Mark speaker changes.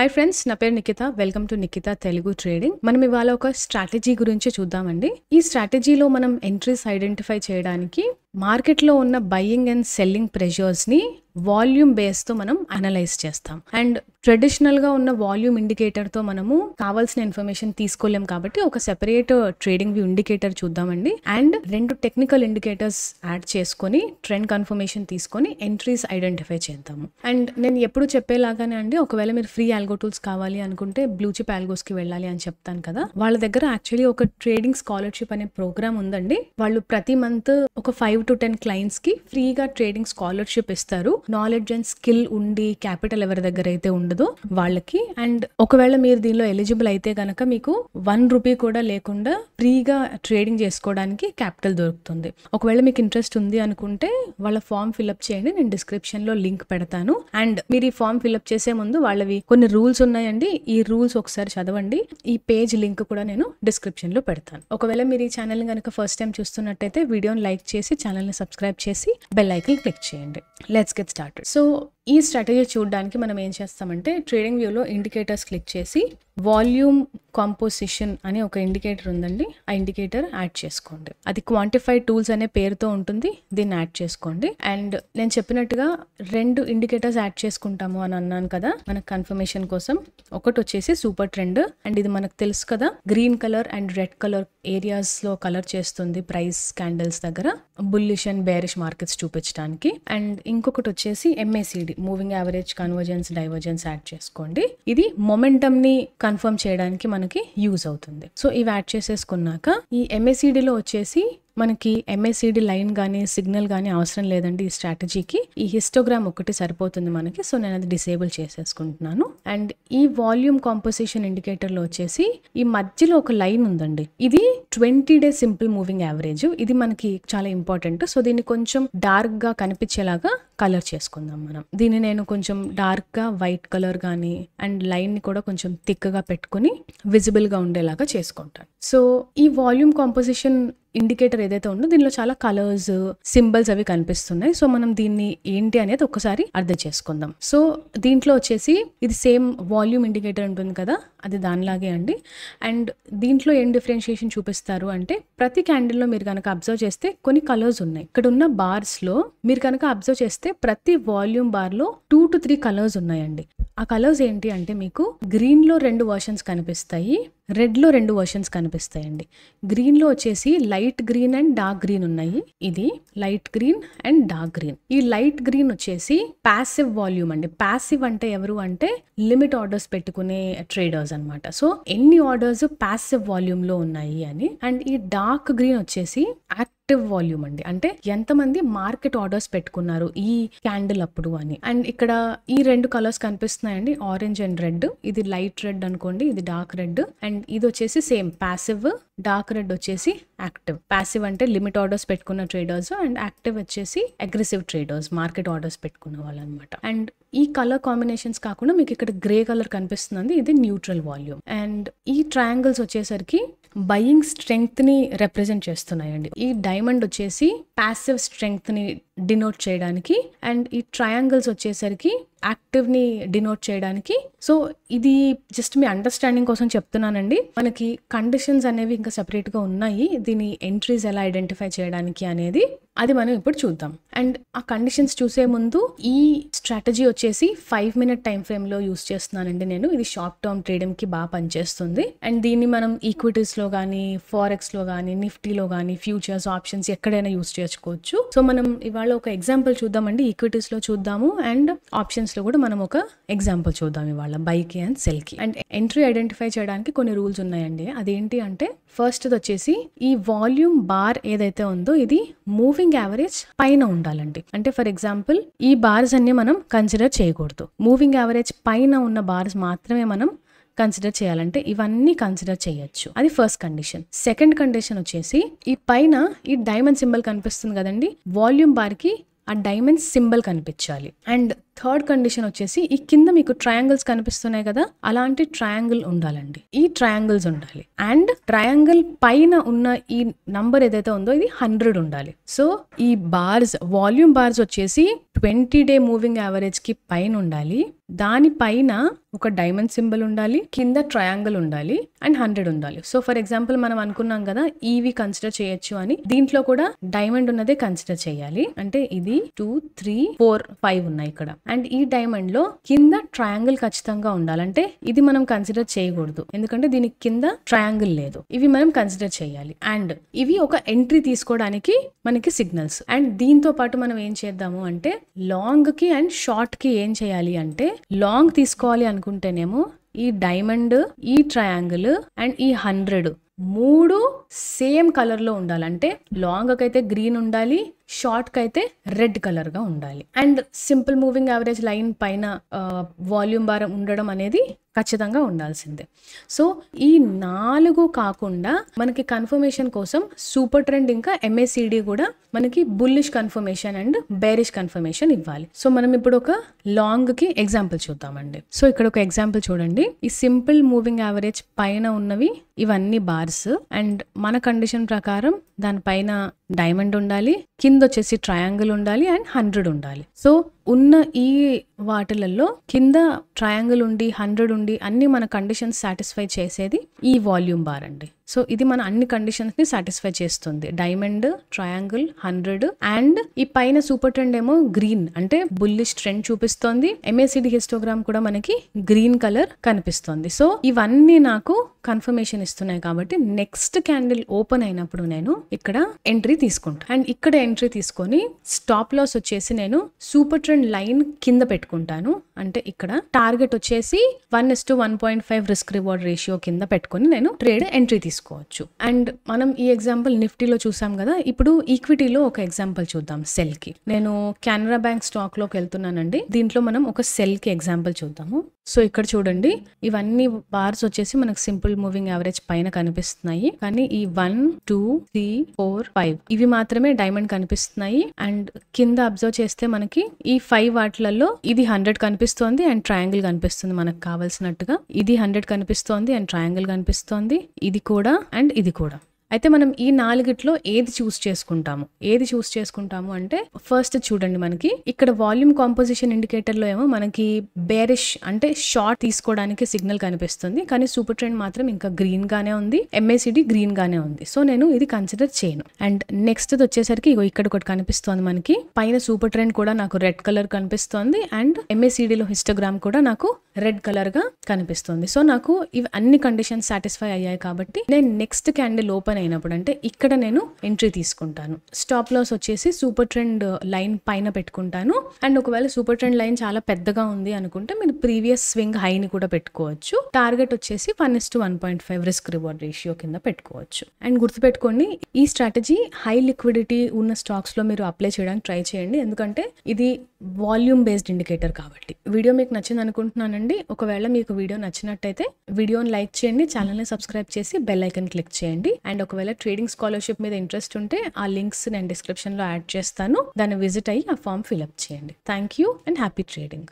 Speaker 1: Hi friends, నా పేరు Nikhita. Welcome to Nikhita Telugu trading. మనం ఇవాళ ఒక స్ట్రాటజీ గురించి చూద్దామండి. ఈ స్ట్రాటజీలో మనం ఎంట్రీస్ ఐడెంటిఫై చేయడానికి మార్కెట్లో ఉన్న బయింగ్ అండ్ సెల్లింగ్ ప్రెషర్స్ ని వాల్యూమ్ బేస్ తో మనం అనలైజ్ చేస్తాం. అండ్ ట్రెడిషనల్ గా ఉన్న వాల్యూమ్ ఇండికేటర్ తో మనము కావాల్సిన ఇన్ఫర్మేషన్ తీసుకోలేం కాబట్టి ఒక సెపరేట్ ట్రేడింగ్ వ్యూ ఇండికేటర్ చూద్దామండి. అండ్ 2 టెక్నికల్ ఇండికేటర్స్ యాడ్ చేసుకొని ట్రెండ్ కన్ఫర్మేషన్ తీసుకొని ఎంట్రీస్ ఐడెంటిఫై చేద్దాము. అండ్ నేను ఎప్పుడు చెప్పేలాగానే అండి, ఒకవేళ మీరు ఫ్రీ ఆల్గో టూల్స్ కావాలి అనుకుంటే బ్లూ చిప్ ఆల్గోస్ కి వెళ్ళాలి అని చెప్తాను కదా. వాళ్ళ దగ్గర యాక్చువల్లీ ఒక ట్రేడింగ్ స్కాలర్షిప్ అనే ప్రోగ్రామ్ ఉందండి. వాళ్ళు ప్రతి మంత్ ఒక 5 to 10 క్లయింట్స్ కి ఫ్రీగా ట్రేడింగ్ స్కాలర్షిప్ ఇస్తారు. నాలెడ్జ్ అండ్ స్కిల్ ఉండి క్యాపిటల్ ఎవరి దగ్గర అయితే ఉండదో వాళ్ళకి. అండ్ ఒకవేళ మీరు దీనిలో ఎలిజిబుల్ అయితే కనుక మీకు 1 రూపీ కూడా లేకుండా ఫ్రీగా ట్రేడింగ్ చేసుకోవడానికి క్యాపిటల్ దొరుకుతుంది. ఒకవేళ మీకు ఇంట్రెస్ట్ ఉంది అనుకుంటే వాళ్ళ ఫామ్ ఫిల్అప్ చేయండి, నేను డిస్క్రిప్షన్ లో లింక్ పెడతాను. అండ్ మీరు ఈ ఫామ్ ఫిల్అప్ చేసే ముందు వాళ్ళవి కొన్ని రూల్స్ ఉన్నాయండి. ఈ రూల్స్ ఒకసారి చదవండి. ఈ పేజ్ లింక్ కూడా నేను డిస్క్రిప్షన్ లో పెడతాను. ఒకవేళ మీరు ఈ ఛానల్ కనుక ఫస్ట్ టైం చూస్తున్నట్టయితే వీడియోని లైక్ చేసి ఛానల్ని సబ్స్క్రైబ్ చేసి బెల్ ఐకాన్ క్లిక్ చేయండి. Let's get started. సో ఈ స్ట్రాటజీ చూడడానికి మనం ఏం చేస్తామంటే ట్రేడింగ్ వ్యూలో ఇండికేటర్స్ క్లిక్ చేసి వాల్యూమ్ కాంపోజిషన్ అనే ఒక ఇండికేటర్ ఉందండి. ఆ ఇండికేటర్ యాడ్ చేసుకోండి. అది క్వాంటిఫైడ్ టూల్స్ అనే పేరుతో ఉంటుంది, దీన్ని యాడ్ చేసుకోండి. అండ్ నేను చెప్పినట్టుగా 2 ఇండికేటర్స్ యాడ్ చేసుకుంటాము అని అన్నాను కదా మనకు కన్ఫర్మేషన్ కోసం. ఒకటి వచ్చేసి సూపర్ ట్రెండ్, అండ్ ఇది మనకు తెలుసు కదా, green colour and red colour areas లో కలర్ చేస్తుంది ప్రైస్ క్యాండిల్స్ దగ్గర బుల్లిష్ అండ్ బేరిష్ మార్కెట్స్ చూపించడానికి. అండ్ ఇంకొకటి వచ్చేసి MACD, moving average convergence divergence add చేసుకోండి. ఇది మొమెంటమ్ ని కన్ఫర్మ్ చేయడానికి మనకి యూజ్ అవుతుంది. సో ఇవి యాడ్ చేసేసుకున్నాక ఈ MACD లో వచ్చేసి మనకి MACD లైన్ కానీ సిగ్నల్ కానీ అవసరం లేదండి ఈ స్ట్రాటజీకి. ఈ హిస్టోగ్రామ్ ఒకటి సరిపోతుంది మనకి. సో నేను అది డిసేబుల్ చేసేసుకుంటున్నాను. అండ్ ఈ వాల్యూమ్ కాంపోజిషన్ ఇండికేటర్ లో వచ్చేసి ఈ మధ్యలో ఒక లైన్ ఉందండి. ఇది 20 డే సింపుల్ మూవింగ్ యావరేజ్. ఇది మనకి చాలా ఇంపార్టెంట్. సో దీన్ని కొంచెం డార్క్ గా కనిపించేలాగా కలర్ చేసుకుందాం మనం. దీన్ని నేను కొంచెం డార్క్ గా వైట్ కలర్ గానీ అండ్ లైన్ ని కూడా కొంచెం థిక్ గా పెట్టుకుని విజిబుల్ గా ఉండేలాగా చేసుకుంటాను. సో ఈ వాల్యూమ్ కాంపోజిషన్ ఇండికేటర్ ఏదైతే ఉందో దీనిలో చాలా కలర్స్ సింబల్స్ అవి కనిపిస్తున్నాయి. సో మనం దీన్ని ఏంటి అనేది ఒకసారి అర్థం చేసుకుందాం. సో దీంట్లో వచ్చేసి ఇది సేమ్ వాల్యూమ్ ఇండికేటర్ ఉంటుంది కదా, అది దానిలాగే అండి. అండ్ దీంట్లో ఏం డిఫరెన్షియేషన్ చూపిస్తారు అంటే ప్రతి క్యాండిల్లో మీరు కనుక అబ్జర్వ్ చేస్తే కొన్ని కలర్స్ ఉన్నాయి. ఇక్కడ ఉన్న బార్స్ లో మీరు కనుక అబ్జర్వ్ చేస్తే ప్రతి వాల్యూమ్ బార్ లో 2 to 3 కలర్స్ ఉన్నాయండి. ఆ కలర్స్ ఏంటి అంటే మీకు గ్రీన్ లో 2 వర్షన్స్ కనిపిస్తాయి, రెడ్ లో 2 వర్షన్స్ కనిపిస్తాయండి. గ్రీన్ లో వచ్చేసి light green and dark green ఉన్నాయి. ఇది light green and dark green. ఈ లైట్ గ్రీన్ వచ్చేసి ప్యాసివ్ వాల్యూమ్ అండి. ప్యాసివ్ అంటే ఎవరు అంటే లిమిట్ ఆర్డర్స్ పెట్టుకునే ట్రేడర్స్ అన్నమాట. సో ఎన్ని ఆర్డర్స్ ప్యాసివ్ వాల్యూమ్ లో ఉన్నాయి అని. అండ్ ఈ డార్క్ గ్రీన్ వచ్చేసి యాక్టివ్ వాల్యూమ్ అండి. అంటే ఎంతమంది మార్కెట్ ఆర్డర్స్ పెట్టుకున్నారు ఈ క్యాండిల్ అప్పుడు అని. అండ్ ఇక్కడ ఈ 2 కలర్స్ కనిపిస్తున్నాయండి, ఆరెంజ్ అండ్ రెడ్. ఇది లైట్ రెడ్ అనుకోండి, ఇది డార్క్ రెడ్. అండ్ ఇది వచ్చేసి సేమ్ ప్యాసివ్. డార్క్ రెడ్ వచ్చేసి యాక్టివ్. ప్యాసివ్ అంటే లిమిట్ ఆర్డర్స్ పెట్టుకున్న ట్రేడర్స్, అండ్ యాక్టివ్ వచ్చేసి అగ్రెసివ్ ట్రేడర్స్, మార్కెట్ ఆర్డర్స్ పెట్టుకున్న వాళ్ళు అనమాట. అండ్ ఈ కలర్ కాంబినేషన్స్ కాకుండా మీకు ఇక్కడ గ్రే కలర్ కనిపిస్తుంది, ఇది న్యూట్రల్ వాల్యూమ్. అండ్ ఈ ట్రయాంగిల్స్ వచ్చేసరికి బయింగ్ స్ట్రెంగ్త్ ని రిప్రజెంట్ చేస్తున్నాయండి. ఈ డైమండ్ వచ్చేసి ప్యాసివ్ స్ట్రెంగ్త్ ని డినోట్ చేయడానికి, అండ్ ఈ ట్రయాంగిల్స్ వచ్చేసరికి యాక్టివ్ ని డినోట్ చేయడానికి. సో ఇది జస్ట్ మీ అండర్స్టాండింగ్ కోసం చెప్తున్నానండి. మనకి కండిషన్స్ అనేవి ఇంకా సెపరేట్ గా ఉన్నాయి. దీని ఎంట్రీస్ ఎలా ఐడెంటిఫై చేయడానికి అనేది అది మనం ఇప్పుడు చూద్దాం. అండ్ ఆ కండిషన్స్ చూసే ముందు ఈ స్ట్రాటజీ వచ్చేసి 5 minute టైం ఫ్రేమ్ లో యూస్ చేస్తున్నానండి నేను. ఇది షార్ట్ టర్మ్ ట్రేడింగ్ కి బాగా పనిచేస్తుంది. అండ్ దీన్ని మనం ఈక్విటీస్ లో కానీ, ఫారెక్స్ లో కానీ, నిఫ్టీలో కానీ, ఫ్యూచర్స్, ఆప్షన్స్ ఎక్కడైనా యూస్ చేసుకోవచ్చు. సో మనం ఇవాళ ఒక ఎగ్జాంపుల్ చూద్దామండి. ఈక్విటీస్ లో చూద్దాము అండ్ ఆప్షన్స్ లో కూడా మనం ఒక ఎగ్జాంపుల్ చూద్దాం ఇవాళ, బై కి అండ్ సెల్ కి. అండ్ ఎంట్రీ ఐడెంటిఫై చేయడానికి కొన్ని రూల్స్ ఉన్నాయండి. అదేంటి అంటే ఫస్ట్ వచ్చేసి ఈ వాల్యూమ్ బార్ ఏదైతే ఉందో ఇది మూవింగ్ యావరేజ్ పైన ఉండాలండి. అంటే ఫర్ ఎగ్జాంపుల్ ఈ బార్స్ అన్ని మనం కన్సిడర్ చేయకూడదు. మూవింగ్ యావరేజ్ పైన ఉన్న బార్స్ మాత్రమే మనం కన్సిడర్ చేయాలంటే ఇవన్నీ కన్సిడర్ చేయొచ్చు. అది ఫస్ట్ కండిషన్. సెకండ్ కండిషన్ వచ్చేసి ఈ పైన ఈ డైమండ్ సింబల్ కనిపిస్తుంది కదండి, వాల్యూమ్ బార్ కి ఆ డైమండ్ సింబల్ కనిపించాలి. అండ్ థర్డ్ కండిషన్ వచ్చేసి ఈ కింద మీకు ట్రయాంగిల్స్ కనిపిస్తున్నాయి కదా, అలాంటి ట్రయాంగిల్ ఉండాలండి. ఈ ట్రయాంగిల్స్ ఉండాలి. అండ్ ట్రయాంగిల్ పైన ఉన్న ఈ నంబర్ ఏదైతే ఉందో ఇది 100 ఉండాలి. సో ఈ బార్స్, వాల్యూమ్ బార్స్ వచ్చేసి 20-day మూవింగ్ యావరేజ్ కి పైన ఉండాలి. దానిపైన ఒక డైమండ్ సింబల్ ఉండాలి, కింద ట్రయాంగిల్ ఉండాలి అండ్ 100 ఉండాలి. సో ఫర్ ఎగ్జాంపుల్ మనం అనుకున్నాం కదా ఈవి కన్సిడర్ చేయొచ్చు అని, దీంట్లో కూడా డైమండ్ ఉన్నదే కన్సిడర్ చేయాలి. అంటే ఇది 2, 3, 4, 5 ఉన్నాయి ఇక్కడ. అండ్ ఈ డైమండ్ లో కింద ట్రయాంగిల్ ఖచ్చితంగా ఉండాలంటే ఇది మనం కన్సిడర్ చేయకూడదు, ఎందుకంటే దీనికి కింద ట్రయాంగిల్ లేదు. ఇవి మనం కన్సిడర్ చేయాలి. అండ్ ఇవి ఒక ఎంట్రీ తీసుకోవడానికి మనకి సిగ్నల్స్. అండ్ దీంతో పాటు మనం ఏం చేద్దాము అంటే లాంగ్ కి అండ్ షార్ట్ కి ఏం చేయాలి అంటే, లాంగ్ తీసుకోవాలి అనుకుంటేనేమో ఈ డైమండ్, ఈ ట్రయాంగిల్ అండ్ ఈ 100 మూడు సేమ్ కలర్ లో ఉండాలి. అంటే లాంగ్ కైతే గ్రీన్ ఉండాలి, షార్ట్ కి అయితే రెడ్ కలర్ గా ఉండాలి. And simple moving average line పైన వాల్యూమ్ బార్ ఉండడం అనేది ఖచ్చితంగా ఉండాల్సిందే. సో ఈ 4 కాకుండా మనకి కన్ఫర్మేషన్ కోసం సూపర్ ట్రెండ్ ఇంకా MACD కూడా మనకి bullish confirmation and bearish confirmation ఇవ్వాలి. సో మనం ఇప్పుడు ఒక లాంగ్ కి ఎగ్జాంపుల్ చూద్దామండి. సో ఇక్కడ ఒక ఎగ్జాంపుల్ చూడండి. ఈ సింపుల్ మూవింగ్ యావరేజ్ పైన ఉన్నవి ఇవన్నీ బార్స్. అండ్ మన కండిషన్ ప్రకారం దానిపైన డైమండ్ ఉండాలి, కింద వచ్చేసి ట్రయాంగిల్ ఉండాలి అండ్ 100 ఉండాలి. సో ఉన్న ఈ వాటిలలో కింద ట్రయాంగిల్ ఉండి 100 ఉండి అన్ని మన కండిషన్స్ సాటిస్ఫై చేసేది ఈ వాల్యూమ్ బార్ అండి. సో ఇది మన అన్ని కండిషన్స్ ని సాటిస్ఫై చేస్తుంది. డైమండ్, ట్రయాంగిల్, 100 అండ్ ఈ పైన సూపర్ ట్రెండ్ ఏమో గ్రీన్ అంటే బుల్లిష్ ట్రెండ్ చూపిస్తోంది. MACD హిస్టోగ్రామ్ కూడా మనకి గ్రీన్ కలర్ కనిపిస్తుంది. సో ఇవన్నీ నాకు కన్ఫర్మేషన్ ఇస్తున్నాయి కాబట్టి నెక్స్ట్ క్యాండిల్ ఓపెన్ అయినప్పుడు నేను ఇక్కడ ఎంట్రీ తీసుకుంటాను. అండ్ ఇక్కడ ఎంట్రీ తీసుకొని స్టాప్ లాస్ వచ్చేసి నేను సూపర్ ట్రెండ్ లైన్ కింద పెట్టుకుంటాను. అంటే ఇక్కడ టార్గెట్ వచ్చేసి 1:1.5 రిస్క్ రివార్డ్ రేషియో కింద పెట్టుకుని నేను ట్రేడ్ ఎంట్రీ తీసుకోవచ్చు. అండ్ మనం ఈ ఎగ్జాంపుల్ నిఫ్టీలో చూసాం కదా, ఇప్పుడు ఈక్విటీలో ఒక ఎగ్జాంపుల్ చూద్దాం. సెల్ కి నేను కెనరా బ్యాంక్ స్టాక్ లోకి వెళ్తున్నానండి. దీంట్లో మనం ఒక సెల్ కి ఎగ్జాంపుల్ చూద్దాము. సో ఇక్కడ చూడండి, ఇవన్నీ బార్స్ వచ్చేసి మనకు సింపుల్ మూవింగ్ యావరేజ్ పైన కనిపిస్తున్నాయి, కానీ ఈ 1, 2, 3, 4, 5 ఇవి మాత్రమే డైమండ్ కనిపిస్తున్నాయి. అండ్ కింద అబ్జర్వ్ చేస్తే మనకి ఈ 5 వాటిలలో ఇది 100 కనిపిస్తోంది అండ్ ట్రయాంగిల్ కనిపిస్తుంది మనకు కావాల్సినట్టుగా. ఇది 100 కనిపిస్తోంది అండ్ ట్రయాంగిల్ కనిపిస్తోంది, ఇది కూడా అండ్ ఇది కూడా. అయితే మనం ఈ 4గిట్లో ఏది చూస్ చేసుకుంటాము అంటే ఫస్ట్ చూడండి, మనకి ఇక్కడ వాల్యూమ్ కాంపోజిషన్ ఇండికేటర్ లో ఏమో మనకి బేరిష్ అంటే షార్ట్ తీసుకోవడానికి సిగ్నల్ కనిపిస్తుంది, కానీ సూపర్ ట్రెండ్ మాత్రం ఇంకా గ్రీన్ గానే ఉంది, MACD గ్రీన్ గానే ఉంది. సో నేను ఇది కన్సిడర్ చేయను. అండ్ నెక్స్ట్ వచ్చేసరికి ఇక్కడ ఒకటి కనిపిస్తోంది మనకి, పైన సూపర్ ట్రెండ్ కూడా నాకు రెడ్ కలర్ కనిపిస్తోంది అండ్ MACD లో హిస్టోగ్రామ్ కూడా నాకు రెడ్ కలర్ గా కనిపిస్తుంది. సో నాకు ఇవి అన్ని కండిషన్స్ సాటిస్ఫై అయ్యాయి కాబట్టి నేను నెక్స్ట్ క్యాండిల్ ఓపెన్ అయినప్పుడు అంటే ఇక్కడ నేను ఎంట్రీ తీసుకుంటాను. స్టాప్ లాస్ వచ్చేసి సూపర్ ట్రెండ్ లైన్ పైన పెట్టుకుంటాను. అండ్ ఒకవేళ సూపర్ ట్రెండ్ లైన్ చాలా పెద్దగా ఉంది అనుకుంటే మీరు ప్రీవియస్ స్వింగ్ హైని కూడా పెట్టుకోవచ్చు. టార్గెట్ వచ్చేసి 1:1.5 రిస్క్ రివార్డ్ రేషియో కింద పెట్టుకోవచ్చు. అండ్ గుర్తుపెట్టుకోండి, ఈ స్ట్రాటజీ హై లిక్విడిటీ ఉన్న స్టాక్స్ లో మీరు అప్లై చేయడానికి ట్రై చేయండి, ఎందుకంటే ఇది వాల్యూమ్ బేస్డ్ ఇండికేటర్ కాబట్టి. వీడియో మీకు నచ్చింది అనుకుంటున్నానండి. ఒకవేళ మీకు వీడియో నచ్చినట్టయితే వీడియోని లైక్ చేయండి, ఛానల్ని సబ్స్క్రైబ్ చేసి బెల్ ఐకన్ క్లిక్ చేయండి. అండ్ ఒకవేళ ట్రేడింగ్ స్కాలర్షిప్ మీద ఇంట్రెస్ట్ ఉంటే ఆ లింక్స్ నేను డిస్క్రిప్షన్ లో యాడ్ చేస్తాను, దాన్ని విజిట్ అయ్యి ఆ ఫామ్ ఫిల్అప్ చేయండి. Thank you and happy trading.